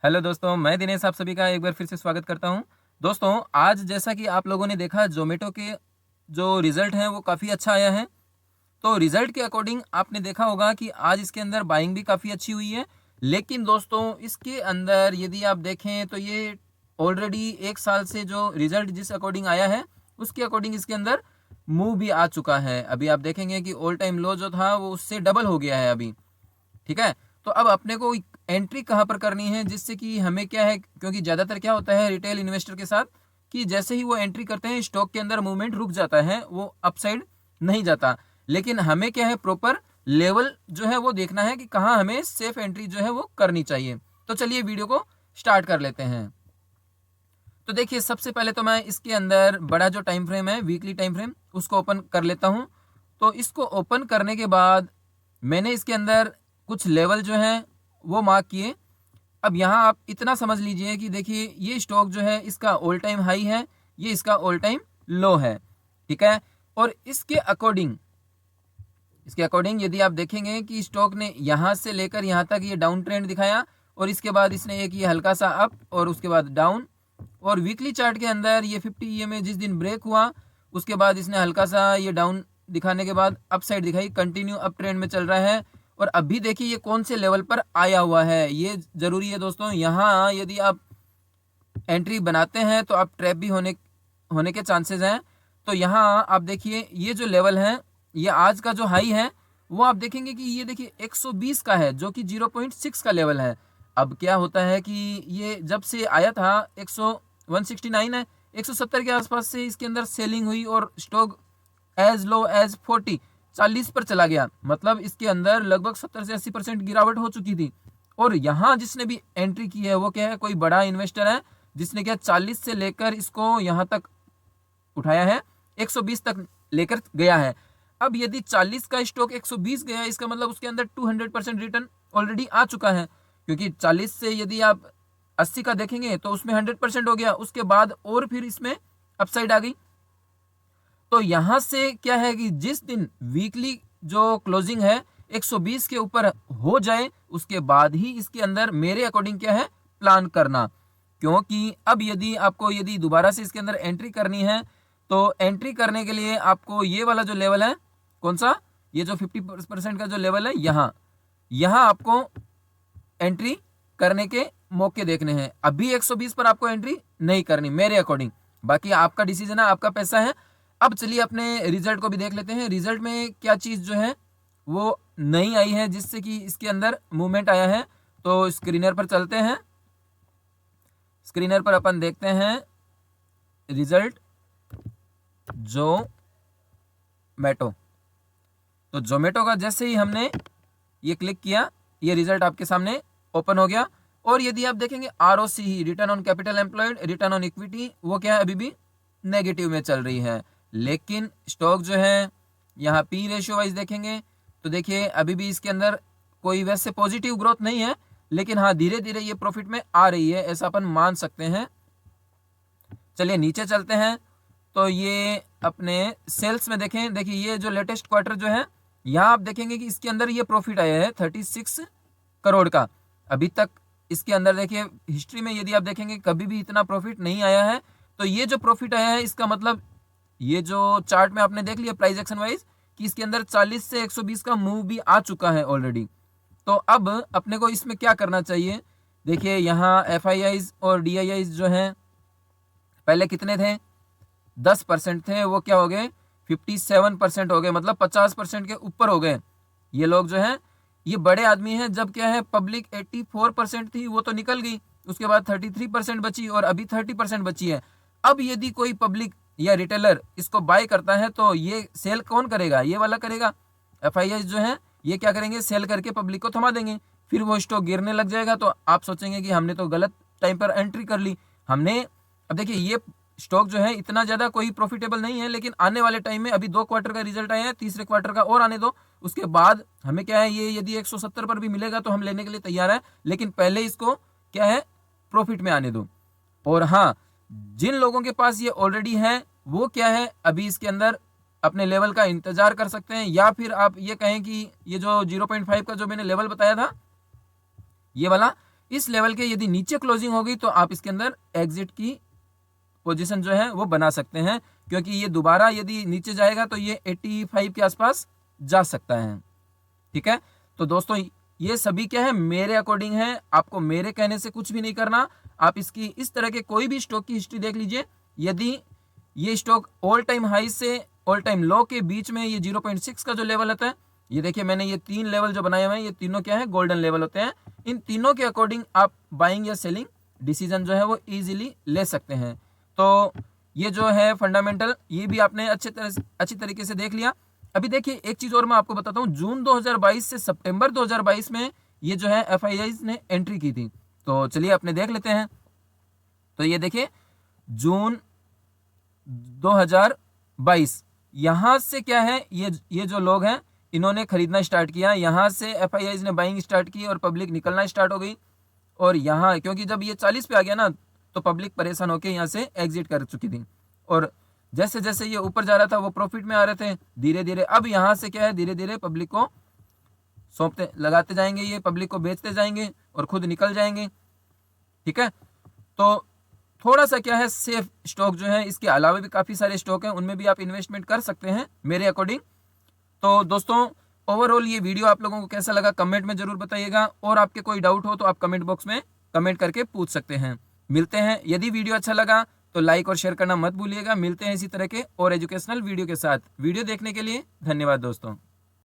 Hello दोस्तों, मैं दिनेश आप सभी का एक बार फिर से स्वागत करता हूं। दोस्तों, आज जैसा कि आप लोगों ने देखा, ज़ोमैटो के जो रिज़ल्ट हैं वो काफ़ी अच्छा आया है। तो रिज़ल्ट के अकॉर्डिंग आपने देखा होगा कि आज इसके अंदर बाइंग भी काफ़ी अच्छी हुई है। लेकिन दोस्तों, इसके अंदर यदि आप देखें तो ये ऑलरेडी 1 साल से जो रिज़ल्ट जिस अकॉर्डिंग आया है, उसके अकॉर्डिंग इसके अंदर मूव भी आ चुका है। अभी आप देखेंगे कि ऑल टाइम लो जो था वो उससे डबल हो गया है अभी। ठीक है। तो अब अपने को एंट्री कहाँ पर करनी है, जिससे कि हमें क्या है, क्योंकि ज़्यादातर क्या होता है रिटेल इन्वेस्टर के साथ कि जैसे ही वो एंट्री करते हैं स्टॉक के अंदर मूवमेंट रुक जाता है, वो अपसाइड नहीं जाता। लेकिन हमें क्या है, प्रॉपर लेवल जो है वो देखना है कि कहाँ हमें सेफ एंट्री जो है वो करनी चाहिए। तो चलिए वीडियो को स्टार्ट कर लेते हैं। तो देखिए, सबसे पहले तो मैं इसके अंदर बड़ा जो टाइम फ्रेम है, वीकली टाइम फ्रेम, उसको ओपन कर लेता हूँ। तो इसको ओपन करने के बाद मैंने इसके अंदर कुछ लेवल जो हैं वो मार्क किए। अब यहाँ आप इतना समझ लीजिए कि देखिए, ये स्टॉक जो है इसका ऑल टाइम हाई है, ये इसका ऑल टाइम लो है। ठीक है। और इसके अकॉर्डिंग यदि आप देखेंगे कि स्टॉक ने यहाँ से लेकर यहाँ तक ये डाउन ट्रेंड दिखाया, और इसके बाद इसने एक ये हल्का सा अप और उसके बाद डाउन। और वीकली चार्ट के अंदर ये 50 ईएमए जिस दिन ब्रेक हुआ, उसके बाद इसने हल्का सा ये डाउन दिखाने के बाद अप साइड दिखाई, कंटिन्यू अप ट्रेंड में चल रहा है। और अभी देखिए ये कौन से लेवल पर आया हुआ है, ये जरूरी है दोस्तों। यहाँ यदि आप एंट्री बनाते हैं तो आप ट्रैप भी होने के चांसेस हैं। तो यहाँ आप देखिए, ये जो लेवल है, ये आज का जो हाई है, वो आप देखेंगे कि ये देखिए 120 का है, जो कि 0.6 का लेवल है। अब क्या होता है कि ये जब से आया था 169 है, 170 के आसपास से इसके अंदर सेलिंग हुई और स्टॉक एज लो एज 40 पर चला गया। मतलब इसके अंदर लगभग 70 से 80% गिरावट हो चुकी थी। और यहाँ जिसने भी एंट्री की है वो क्या है, कोई बड़ा इन्वेस्टर है, जिसने क्या 40 से लेकर इसको यहाँ तक उठाया है, 120 तक लेकर गया है। अब यदि 40 का स्टॉक 120 गया, इसका मतलब उसके अंदर 200% रिटर्न ऑलरेडी आ चुका है। क्योंकि 40 से यदि आप 80 का देखेंगे तो उसमें 100% हो गया, उसके बाद और फिर इसमें अपसाइड आ गई। तो यहां से क्या है कि जिस दिन वीकली जो क्लोजिंग है 120 के ऊपर हो जाए, उसके बाद ही इसके अंदर मेरे अकॉर्डिंग क्या है, प्लान करना। क्योंकि अब यदि दोबारा से इसके अंदर एंट्री करनी है, तो एंट्री करने के लिए आपको ये वाला जो लेवल है, कौन सा, ये जो 50% का जो लेवल है, यहाँ आपको एंट्री करने के मौके देखने हैं। अभी 120 पर आपको एंट्री नहीं करनी मेरे अकॉर्डिंग। बाकी आपका डिसीजन है, आपका पैसा है। अब चलिए अपने रिजल्ट को भी देख लेते हैं। रिजल्ट में क्या चीज़ जो है वो नई आई है, जिससे कि इसके अंदर मूवमेंट आया है। तो स्क्रीनर पर चलते हैं। स्क्रीनर पर अपन देखते हैं रिजल्ट ज़ोमैटो। तो ज़ोमैटो का जैसे ही हमने ये क्लिक किया, ये रिजल्ट आपके सामने ओपन हो गया। और यदि आप देखेंगे ROC he, return on capital employed, return on equity, वो क्या है, अभी भी नेगेटिव में चल रही है। लेकिन स्टॉक जो है, यहाँ पी रेशियो वाइज देखेंगे तो देखिए अभी भी इसके अंदर कोई वैसे पॉजिटिव ग्रोथ नहीं है, लेकिन हाँ धीरे धीरे ये प्रॉफिट में आ रही है, ऐसा अपन मान सकते हैं। चलिए नीचे चलते हैं। तो ये अपने सेल्स में देखें, देखिए ये जो लेटेस्ट क्वार्टर जो है, यहाँ आप देखेंगे कि इसके अंदर ये प्रॉफिट आया है 36 करोड़ का। अभी तक इसके अंदर देखिए हिस्ट्री में यदि आप देखेंगे कभी भी इतना प्रॉफिट नहीं आया है। तो ये जो प्रॉफिट आया है, इसका मतलब ये जो चार्ट में आपने देख लिया प्राइस एक्शन वाइज कि इसके अंदर 40 से 120 का मूव भी आ चुका है ऑलरेडी। तो अब अपने को इसमें क्या करना चाहिए, देखिए यहाँ FIIs और DIIs जो हैं, पहले कितने थे, 10% थे, वो क्या हो गए 57% हो गए, मतलब 50% के ऊपर हो गए। ये लोग जो हैं ये बड़े आदमी हैं। जब क्या है पब्लिक 84% थी, वो तो निकल गई, उसके बाद 33% बची और अभी 30% बची है। अब यदि कोई पब्लिक या रिटेलर इसको बाय करता है तो ये सेल कौन करेगा, ये वाला करेगा। FIIs जो है ये क्या करेंगे, सेल करके पब्लिक को थमा देंगे, फिर वो स्टॉक गिरने लग जाएगा। तो आप सोचेंगे कि हमने तो गलत टाइम पर एंट्री कर ली हमने। अब देखिए ये स्टॉक जो है इतना ज़्यादा कोई प्रॉफिटेबल नहीं है, लेकिन आने वाले टाइम में अभी 2 क्वार्टर का रिजल्ट आया है, तीसरे क्वार्टर का और आने दो, उसके बाद हमें क्या है, ये यदि 170 पर भी मिलेगा तो हम लेने के लिए तैयार है। लेकिन पहले इसको क्या है, प्रॉफिट में आने दो। और हाँ, जिन लोगों के पास ये ऑलरेडी है, वो क्या है, अभी इसके अंदर अपने लेवल का इंतजार कर सकते हैं। या फिर आप ये कहें कि ये जो 0.5 का जो मैंने लेवल बताया था, ये वाला, इस लेवल के यदि नीचे क्लोजिंग होगी तो आप इसके अंदर एग्जिट की पोजीशन जो है वो बना सकते हैं, क्योंकि ये दोबारा यदि नीचे जाएगा तो ये 85 के आसपास जा सकता है। ठीक है, तो दोस्तों ये सभी क्या है, मेरे अकॉर्डिंग है, आपको मेरे कहने से कुछ भी नहीं करना। आप इसकी इस तरह के कोई भी स्टॉक की हिस्ट्री देख लीजिए, यदि ये स्टॉक ऑल टाइम हाई से ऑल टाइम लो के बीच में ये 0.6 का जो लेवल होता है, ये देखिए मैंने ये 3 लेवल जो बनाए हुए हैं, ये तीनों क्या है, गोल्डन लेवल होते हैं। इन तीनों के अकॉर्डिंग आप बाइंग या सेलिंग डिसीजन जो है वो इजीली ले सकते हैं। तो ये जो है फंडामेंटल, ये भी आपने अच्छी तरीके से देख लिया। अभी देखिए एक चीज और मैं आपको बताता हूँ, जून 2022 से सितंबर 2022 में ये जो है एफआईआईज ने एंट्री की थी। तो चलिए अपने देख लेते हैं। तो ये देखिए जून 2022, यहां से क्या है, ये जो लोग हैं इन्होंने खरीदना स्टार्ट किया, यहां से एफआईआईज ने बाइंग स्टार्ट की और पब्लिक निकलना स्टार्ट हो गई। और यहाँ क्योंकि जब ये 40 पे आ गया ना तो पब्लिक परेशान होकर यहाँ से एग्जिट कर चुकी थी, और जैसे जैसे ये ऊपर जा रहा था वो प्रॉफिट में आ रहे थे धीरे धीरे। अब यहाँ से क्या है, धीरे धीरे पब्लिक को सौंपते लगाते जाएंगे, ये पब्लिक को बेचते जाएंगे और खुद निकल जाएंगे। ठीक है, तो थोड़ा सा क्या है, सेफ स्टॉक जो है, इसके अलावा भी काफी सारे स्टॉक हैं, उनमें भी आप इन्वेस्टमेंट कर सकते हैं मेरे अकॉर्डिंग। तो दोस्तों ओवरऑल ये वीडियो आप लोगों को कैसा लगा कमेंट में जरूर बताइएगा, और आपके कोई डाउट हो तो आप कमेंट बॉक्स में कमेंट करके पूछ सकते हैं। मिलते हैं, यदि वीडियो अच्छा लगा तो लाइक और शेयर करना मत भूलिएगा। मिलते हैं इसी तरह के और एजुकेशनल वीडियो के साथ। वीडियो देखने के लिए धन्यवाद दोस्तों।